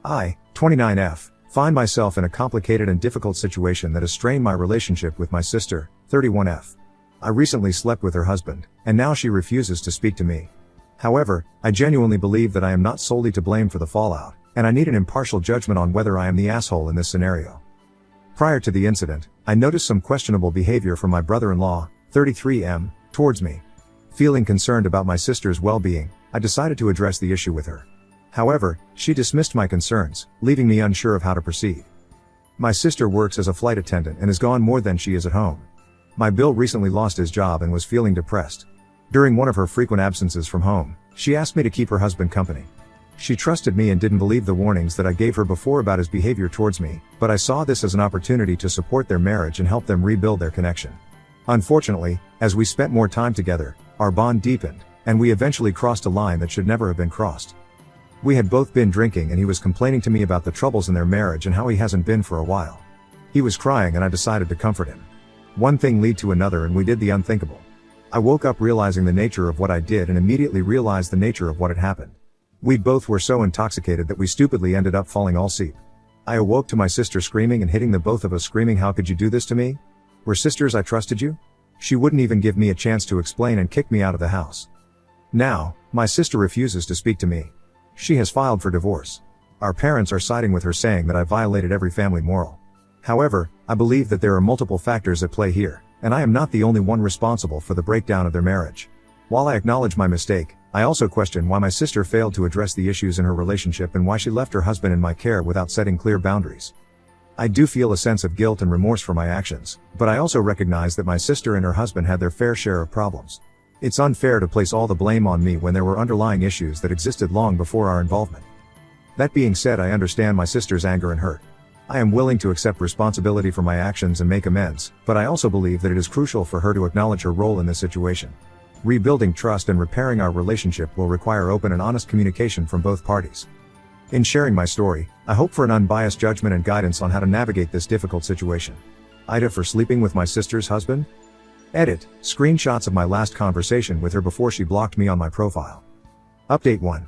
I, 29F, find myself in a complicated and difficult situation that has strained my relationship with my sister, 31F. I recently slept with her husband, and now she refuses to speak to me. However, I genuinely believe that I am not solely to blame for the fallout, and I need an impartial judgment on whether I am the asshole in this scenario. Prior to the incident, I noticed some questionable behavior from my brother-in-law, 33M, towards me. Feeling concerned about my sister's well-being, I decided to address the issue with her. However, she dismissed my concerns, leaving me unsure of how to proceed. My sister works as a flight attendant and is gone more than she is at home. My Bill recently lost his job and was feeling depressed. During one of her frequent absences from home, she asked me to keep her husband company. She trusted me and didn't believe the warnings that I gave her before about his behavior towards me, but I saw this as an opportunity to support their marriage and help them rebuild their connection. Unfortunately, as we spent more time together, our bond deepened, and we eventually crossed a line that should never have been crossed. We had both been drinking and he was complaining to me about the troubles in their marriage and how he hasn't been for a while. He was crying and I decided to comfort him. One thing led to another and we did the unthinkable. I woke up realizing the nature of what I did and immediately realized the nature of what had happened. We both were so intoxicated that we stupidly ended up falling all asleep. I awoke to my sister screaming and hitting the both of us screaming, "How could you do this to me? We're sisters, I trusted you?" She wouldn't even give me a chance to explain and kicked me out of the house. Now, my sister refuses to speak to me. She has filed for divorce. Our parents are siding with her saying that I violated every family moral. However, I believe that there are multiple factors at play here, and I am not the only one responsible for the breakdown of their marriage. While I acknowledge my mistake, I also question why my sister failed to address the issues in her relationship and why she left her husband in my care without setting clear boundaries. I do feel a sense of guilt and remorse for my actions, but I also recognize that my sister and her husband had their fair share of problems. It's unfair to place all the blame on me when there were underlying issues that existed long before our involvement. That being said, I understand my sister's anger and hurt. I am willing to accept responsibility for my actions and make amends, but I also believe that it is crucial for her to acknowledge her role in this situation. Rebuilding trust and repairing our relationship will require open and honest communication from both parties. In sharing my story, I hope for an unbiased judgment and guidance on how to navigate this difficult situation. Ida for sleeping with my sister's husband? Edit, screenshots of my last conversation with her before she blocked me on my profile. Update 1.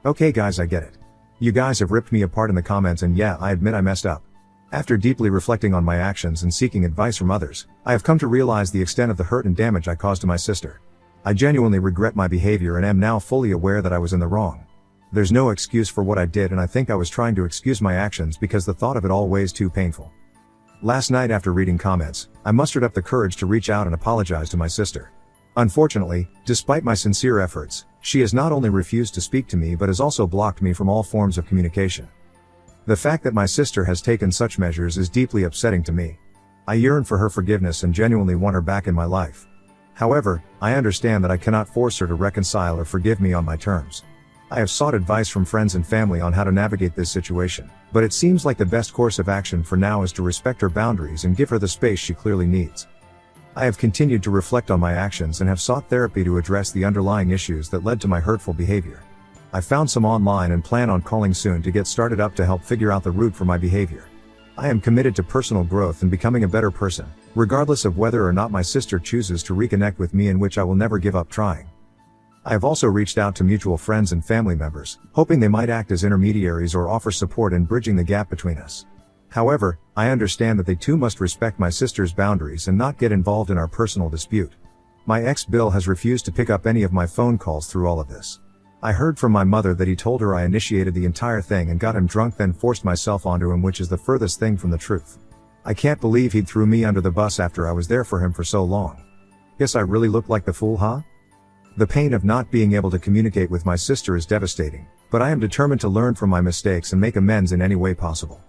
Okay guys, I get it. You guys have ripped me apart in the comments and yeah, I admit I messed up. After deeply reflecting on my actions and seeking advice from others, I have come to realize the extent of the hurt and damage I caused to my sister. I genuinely regret my behavior and am now fully aware that I was in the wrong. There's no excuse for what I did and I think I was trying to excuse my actions because the thought of it all weighs too painful. Last night after reading comments, I mustered up the courage to reach out and apologize to my sister. Unfortunately, despite my sincere efforts, she has not only refused to speak to me but has also blocked me from all forms of communication. The fact that my sister has taken such measures is deeply upsetting to me. I yearn for her forgiveness and genuinely want her back in my life. However, I understand that I cannot force her to reconcile or forgive me on my terms. I have sought advice from friends and family on how to navigate this situation, but it seems like the best course of action for now is to respect her boundaries and give her the space she clearly needs. I have continued to reflect on my actions and have sought therapy to address the underlying issues that led to my hurtful behavior. I found some online and plan on calling soon to get started up to help figure out the root for my behavior. I am committed to personal growth and becoming a better person, regardless of whether or not my sister chooses to reconnect with me, in which I will never give up trying. I have also reached out to mutual friends and family members, hoping they might act as intermediaries or offer support in bridging the gap between us. However, I understand that they too must respect my sister's boundaries and not get involved in our personal dispute. My ex Bill has refused to pick up any of my phone calls through all of this. I heard from my mother that he told her I initiated the entire thing and got him drunk, then forced myself onto him, which is the furthest thing from the truth. I can't believe he threw me under the bus after I was there for him for so long. Guess I really looked like the fool, huh? The pain of not being able to communicate with my sister is devastating, but I am determined to learn from my mistakes and make amends in any way possible.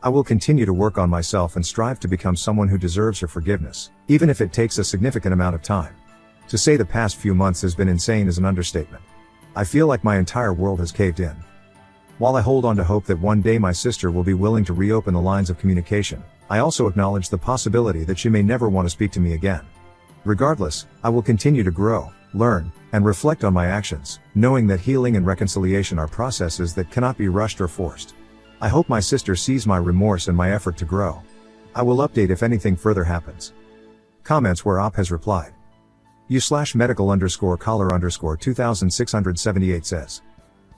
I will continue to work on myself and strive to become someone who deserves her forgiveness, even if it takes a significant amount of time. To say the past few months has been insane is an understatement. I feel like my entire world has caved in. While I hold on to hope that one day my sister will be willing to reopen the lines of communication, I also acknowledge the possibility that she may never want to speak to me again. Regardless, I will continue to grow, learn, and reflect on my actions, knowing that healing and reconciliation are processes that cannot be rushed or forced. I hope my sister sees my remorse and my effort to grow. I will update if anything further happens. Comments where Op has replied. U/medical_collar_2678 says.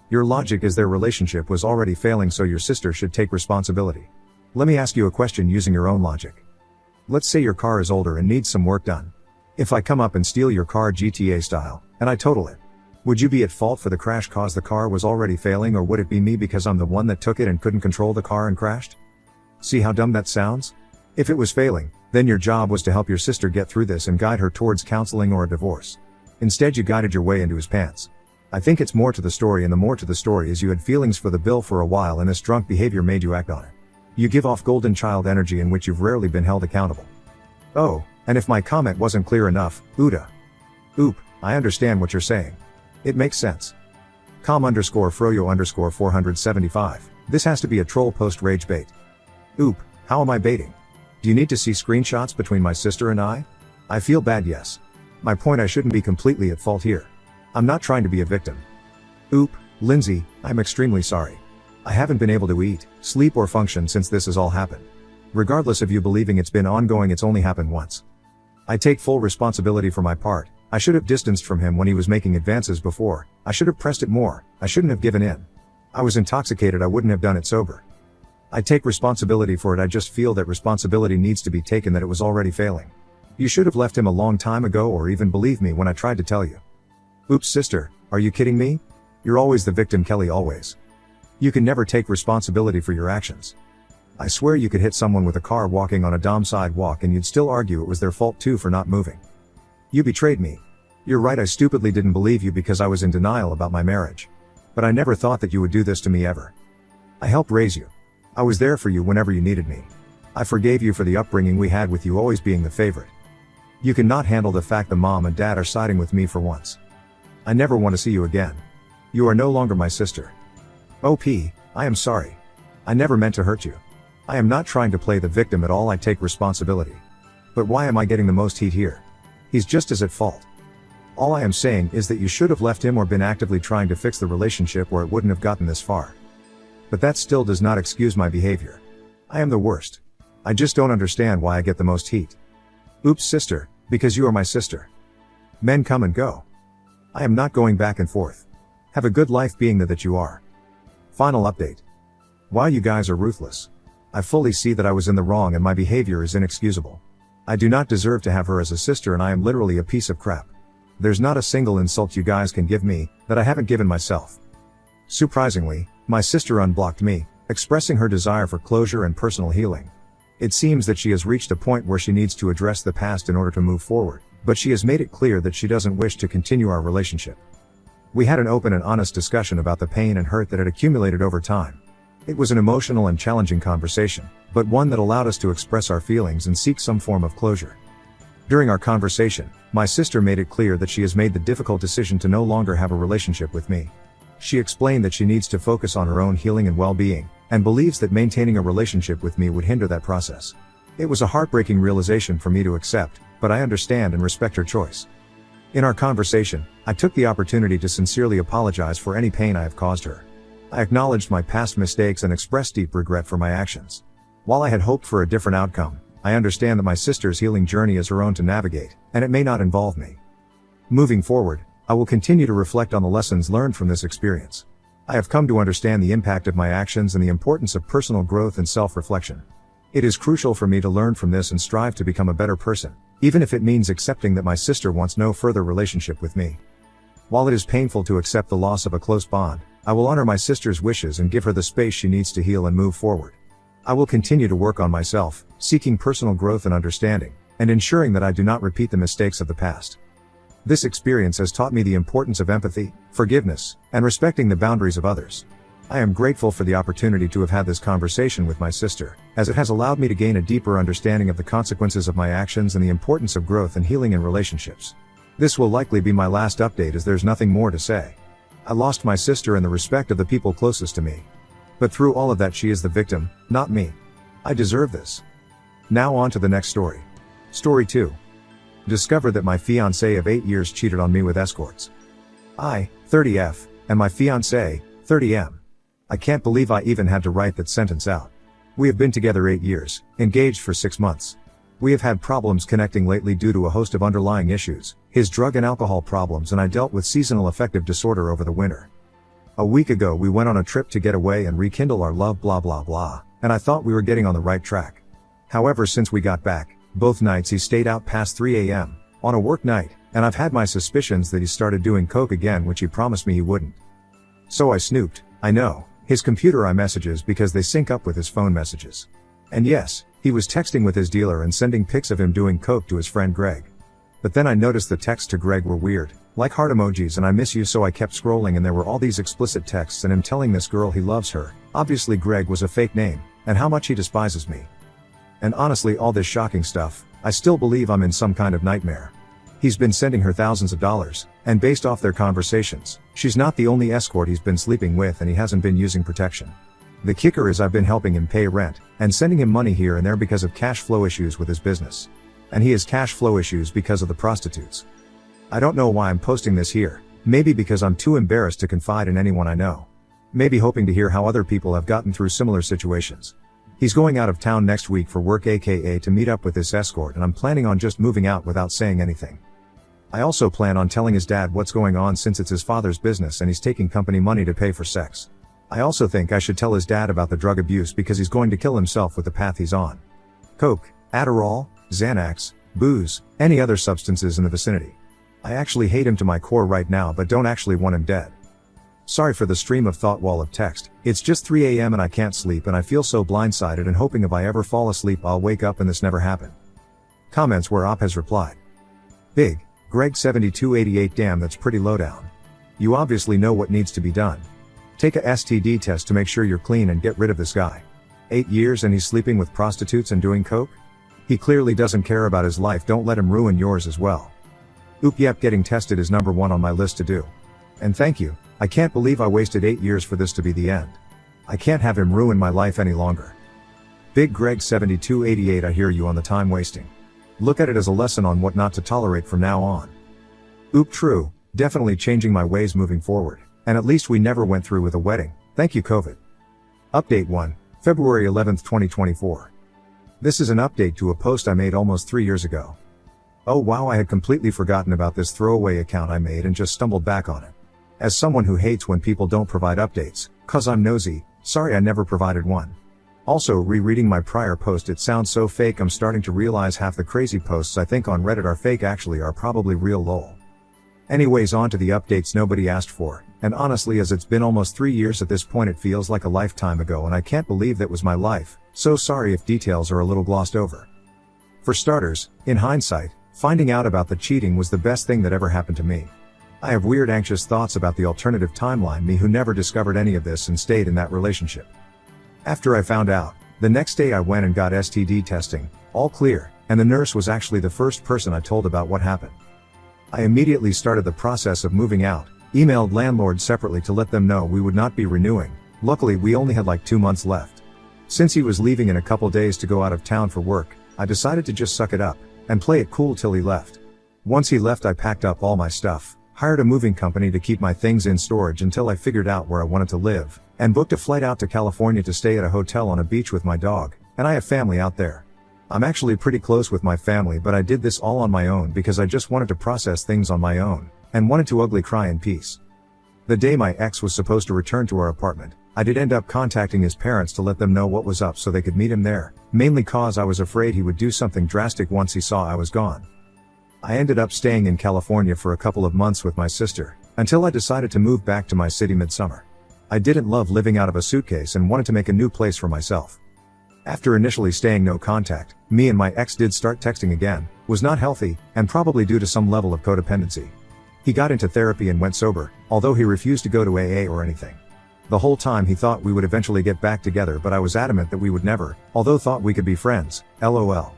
Your logic is their relationship was already failing, so your sister should take responsibility. Let me ask you a question using your own logic. Let's say your car is older and needs some work done. If I come up and steal your car GTA style, and I total it, would you be at fault for the crash cause the car was already failing, or would it be me because I'm the one that took it and couldn't control the car and crashed? See how dumb that sounds? If it was failing, then your job was to help your sister get through this and guide her towards counseling or a divorce. Instead, you guided your way into his pants. I think it's more to the story, and the more to the story is you had feelings for the bill for a while, and this drunk behavior made you act on it. You give off golden child energy in which you've rarely been held accountable. Oh, and if my comment wasn't clear enough, Uda. Oop, I understand what you're saying. It makes sense. com_froyo_475. This has to be a troll post rage bait. Oop, how am I baiting? Do you need to see screenshots between my sister and I? I feel bad, yes. My point, I shouldn't be completely at fault here. I'm not trying to be a victim. Oop, Lindsay, I'm extremely sorry. I haven't been able to eat, sleep or function since this has all happened. Regardless of you believing it's been ongoing, it's only happened once. I take full responsibility for my part. I should have distanced from him when he was making advances before. I should have pressed it more. I shouldn't have given in. I was intoxicated. I wouldn't have done it sober. I take responsibility for it. I just feel that responsibility needs to be taken, that it was already failing. You should have left him a long time ago, or even believed me when I tried to tell you. Oops, sister, are you kidding me? You're always the victim, Kelly, always. You can never take responsibility for your actions. I swear you could hit someone with a car walking on a dumb sidewalk and you'd still argue it was their fault too for not moving. You betrayed me. You're right, I stupidly didn't believe you because I was in denial about my marriage. But I never thought that you would do this to me ever. I helped raise you. I was there for you whenever you needed me. I forgave you for the upbringing we had with you always being the favorite. You cannot handle the fact that mom and dad are siding with me for once. I never want to see you again. You are no longer my sister. OP, I am sorry. I never meant to hurt you. I am not trying to play the victim at all, I take responsibility. But why am I getting the most heat here? He's just as at fault. All I am saying is that you should have left him or been actively trying to fix the relationship, or it wouldn't have gotten this far. But that still does not excuse my behavior. I am the worst. I just don't understand why I get the most heat. Oops, sister, because you are my sister. Men come and go. I am not going back and forth. Have a good life being that you are. Final update. Wow, you guys are ruthless. I fully see that I was in the wrong and my behavior is inexcusable. I do not deserve to have her as a sister, and I am literally a piece of crap. There's not a single insult you guys can give me that I haven't given myself. Surprisingly, my sister unblocked me, expressing her desire for closure and personal healing. It seems that she has reached a point where she needs to address the past in order to move forward, but she has made it clear that she doesn't wish to continue our relationship. We had an open and honest discussion about the pain and hurt that had accumulated over time. It was an emotional and challenging conversation, but one that allowed us to express our feelings and seek some form of closure. During our conversation, my sister made it clear that she has made the difficult decision to no longer have a relationship with me. She explained that she needs to focus on her own healing and well-being, and believes that maintaining a relationship with me would hinder that process. It was a heartbreaking realization for me to accept, but I understand and respect her choice. In our conversation, I took the opportunity to sincerely apologize for any pain I have caused her. I acknowledged my past mistakes and expressed deep regret for my actions. While I had hoped for a different outcome, I understand that my sister's healing journey is her own to navigate, and it may not involve me. Moving forward, I will continue to reflect on the lessons learned from this experience. I have come to understand the impact of my actions and the importance of personal growth and self-reflection. It is crucial for me to learn from this and strive to become a better person, even if it means accepting that my sister wants no further relationship with me. While it is painful to accept the loss of a close bond, I will honor my sister's wishes and give her the space she needs to heal and move forward. I will continue to work on myself, seeking personal growth and understanding, and ensuring that I do not repeat the mistakes of the past. This experience has taught me the importance of empathy, forgiveness, and respecting the boundaries of others. I am grateful for the opportunity to have had this conversation with my sister, as it has allowed me to gain a deeper understanding of the consequences of my actions and the importance of growth and healing in relationships. This will likely be my last update, as there's nothing more to say. I lost my sister and the respect of the people closest to me. But through all of that, she is the victim, not me. I deserve this. Now on to the next story. Story 2. Discovered that my fiancé of 8 years cheated on me with escorts. I, 30F, and my fiancé, 30M. I can't believe I even had to write that sentence out. We have been together 8 years, engaged for 6 months. We have had problems connecting lately due to a host of underlying issues, his drug and alcohol problems, and I dealt with seasonal affective disorder over the winter. A week ago we went on a trip to get away and rekindle our love blah blah blah, and I thought we were getting on the right track. However, since we got back, both nights he stayed out past 3 a.m. on a work night, and I've had my suspicions that he started doing coke again, which he promised me he wouldn't. So I snooped, I know, his computer iMessages because they sync up with his phone messages. And yes, he was texting with his dealer and sending pics of him doing coke to his friend Greg. But then I noticed the texts to Greg were weird, like heart emojis and I miss you, so I kept scrolling and there were all these explicit texts and him telling this girl he loves her. Obviously Greg was a fake name, and how much he despises me. And honestly, all this shocking stuff, I still believe I'm in some kind of nightmare. He's been sending her thousands of dollars, and based off their conversations, she's not the only escort he's been sleeping with and he hasn't been using protection. The kicker is I've been helping him pay rent, and sending him money here and there because of cash flow issues with his business. And he has cash flow issues because of the prostitutes. I don't know why I'm posting this here, maybe because I'm too embarrassed to confide in anyone I know. Maybe hoping to hear how other people have gotten through similar situations. He's going out of town next week for work, aka to meet up with this escort, and I'm planning on just moving out without saying anything. I also plan on telling his dad what's going on since it's his father's business and he's taking company money to pay for sex. I also think I should tell his dad about the drug abuse because he's going to kill himself with the path he's on. Coke, Adderall, Xanax, booze, any other substances in the vicinity. I actually hate him to my core right now but don't actually want him dead. Sorry for the stream of thought wall of text, it's just 3 a.m. and I can't sleep and I feel so blindsided and hoping if I ever fall asleep I'll wake up and this never happened. Comments where Op has replied. Big, Greg 7288 damn, that's pretty low down. You obviously know what needs to be done. Take a STD test to make sure you're clean and get rid of this guy. 8 years and he's sleeping with prostitutes and doing coke? He clearly doesn't care about his life, don't let him ruin yours as well. Oop, yep, getting tested is number 1 on my list to do. And thank you, I can't believe I wasted 8 years for this to be the end. I can't have him ruin my life any longer. Big Greg 7288, I hear you on the time wasting. Look at it as a lesson on what not to tolerate from now on. Oop, true, definitely changing my ways moving forward, and at least we never went through with a wedding, thank you COVID. Update 1, February 11th 2024. This is an update to a post I made almost 3 years ago. Oh wow, I had completely forgotten about this throwaway account I made and just stumbled back on it. As someone who hates when people don't provide updates, cause I'm nosy, sorry I never provided one. Also, rereading my prior post, it sounds so fake. I'm starting to realize half the crazy posts I think on Reddit are fake actually are probably real, lol. Anyways, on to the updates nobody asked for, and honestly as it's been almost 3 years at this point it feels like a lifetime ago and I can't believe that was my life, so sorry if details are a little glossed over. For starters, in hindsight, finding out about the cheating was the best thing that ever happened to me. I have weird anxious thoughts about the alternative timeline me who never discovered any of this and stayed in that relationship. After I found out, the next day I went and got STD testing, all clear, and the nurse was actually the first person I told about what happened. I immediately started the process of moving out, emailed landlord separately to let them know we would not be renewing. Luckily we only had like 2 months left. Since he was leaving in a couple days to go out of town for work, I decided to just suck it up, and play it cool till he left. Once he left I packed up all my stuff, hired a moving company to keep my things in storage until I figured out where I wanted to live, and booked a flight out to California to stay at a hotel on a beach with my dog, and I have family out there. I'm actually pretty close with my family, but I did this all on my own because I just wanted to process things on my own, and wanted to ugly cry in peace. The day my ex was supposed to return to our apartment, I did end up contacting his parents to let them know what was up so they could meet him there, mainly cause I was afraid he would do something drastic once he saw I was gone. I ended up staying in California for a couple of months with my sister, until I decided to move back to my city midsummer. I didn't love living out of a suitcase and wanted to make a new place for myself. After initially staying no contact, me and my ex did start texting again, was not healthy, and probably due to some level of codependency. He got into therapy and went sober, although he refused to go to AA or anything. The whole time he thought we would eventually get back together, but I was adamant that we would never, although thought we could be friends, lol.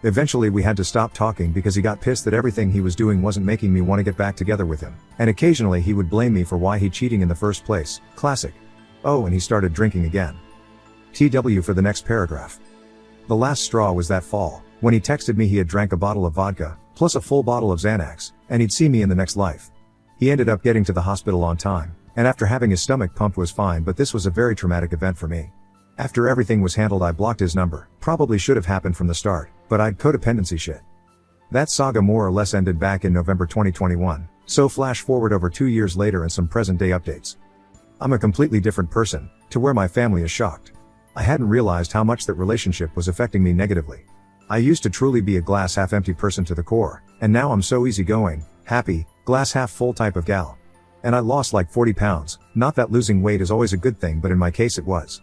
Eventually we had to stop talking because he got pissed that everything he was doing wasn't making me want to get back together with him, and occasionally he would blame me for why he cheating in the first place, classic. Oh, and he started drinking again. TW for the next paragraph. The last straw was that fall, when he texted me he had drank a bottle of vodka, plus a full bottle of Xanax, and he'd see me in the next life. He ended up getting to the hospital on time, and after having his stomach pumped was fine, but this was a very traumatic event for me. After everything was handled I blocked his number, probably should have happened from the start, but I'd codependency shit. That saga more or less ended back in November 2021, so flash forward over 2 years later and some present day updates. I'm a completely different person, to where my family is shocked. I hadn't realized how much that relationship was affecting me negatively. I used to truly be a glass half empty person to the core, and now I'm so easygoing, happy, glass half full type of gal. And I lost like 40 pounds, not that losing weight is always a good thing, but in my case it was.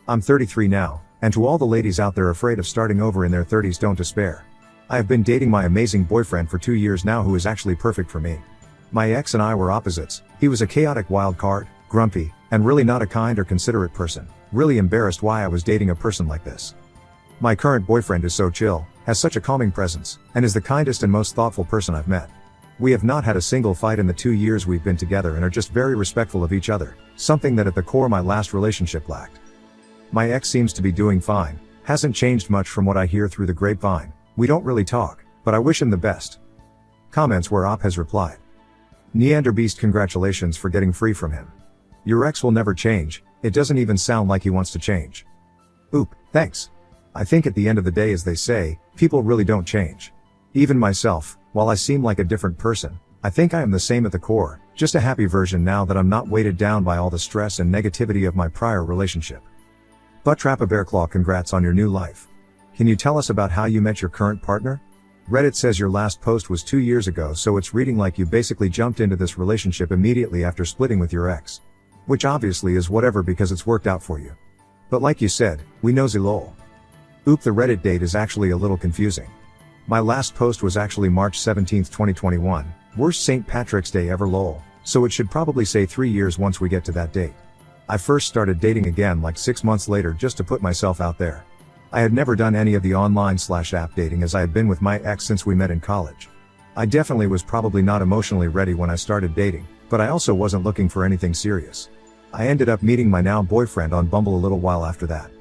I'm 33 now, and to all the ladies out there afraid of starting over in their 30s, don't despair. I have been dating my amazing boyfriend for 2 years now, who is actually perfect for me. My ex and I were opposites. He was a chaotic wild card, grumpy, and really not a kind or considerate person. Really embarrassed why I was dating a person like this. My current boyfriend is so chill, has such a calming presence, and is the kindest and most thoughtful person I've met. We have not had a single fight in the 2 years we've been together and are just very respectful of each other, something that at the core my last relationship lacked. My ex seems to be doing fine, hasn't changed much from what I hear through the grapevine. We don't really talk, but I wish him the best. Comments where Op has replied. Neanderbeast, congratulations for getting free from him. Your ex will never change, it doesn't even sound like he wants to change. Oop, thanks. I think at the end of the day, as they say, people really don't change. Even myself, while I seem like a different person, I think I am the same at the core, just a happy version now that I'm not weighted down by all the stress and negativity of my prior relationship. Butt Trap a Bear Claw, congrats on your new life. Can you tell us about how you met your current partner? Reddit says your last post was 2 years ago, so it's reading like you basically jumped into this relationship immediately after splitting with your ex. Which obviously is whatever because it's worked out for you. But like you said, we nosy lol. Oop, the Reddit date is actually a little confusing. My last post was actually March 17, 2021, worst St. Patrick's Day ever lol, so it should probably say 3 years once we get to that date. I first started dating again like 6 months later just to put myself out there. I had never done any of the online/app dating as I had been with my ex since we met in college. I definitely was probably not emotionally ready when I started dating, but I also wasn't looking for anything serious. I ended up meeting my now boyfriend on Bumble a little while after that.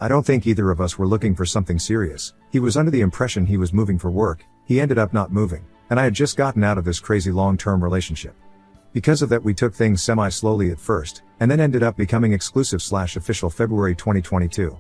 I don't think either of us were looking for something serious. He was under the impression he was moving for work, he ended up not moving, and I had just gotten out of this crazy long-term relationship. Because of that, we took things semi-slowly at first, and then ended up becoming exclusive/official February 2022.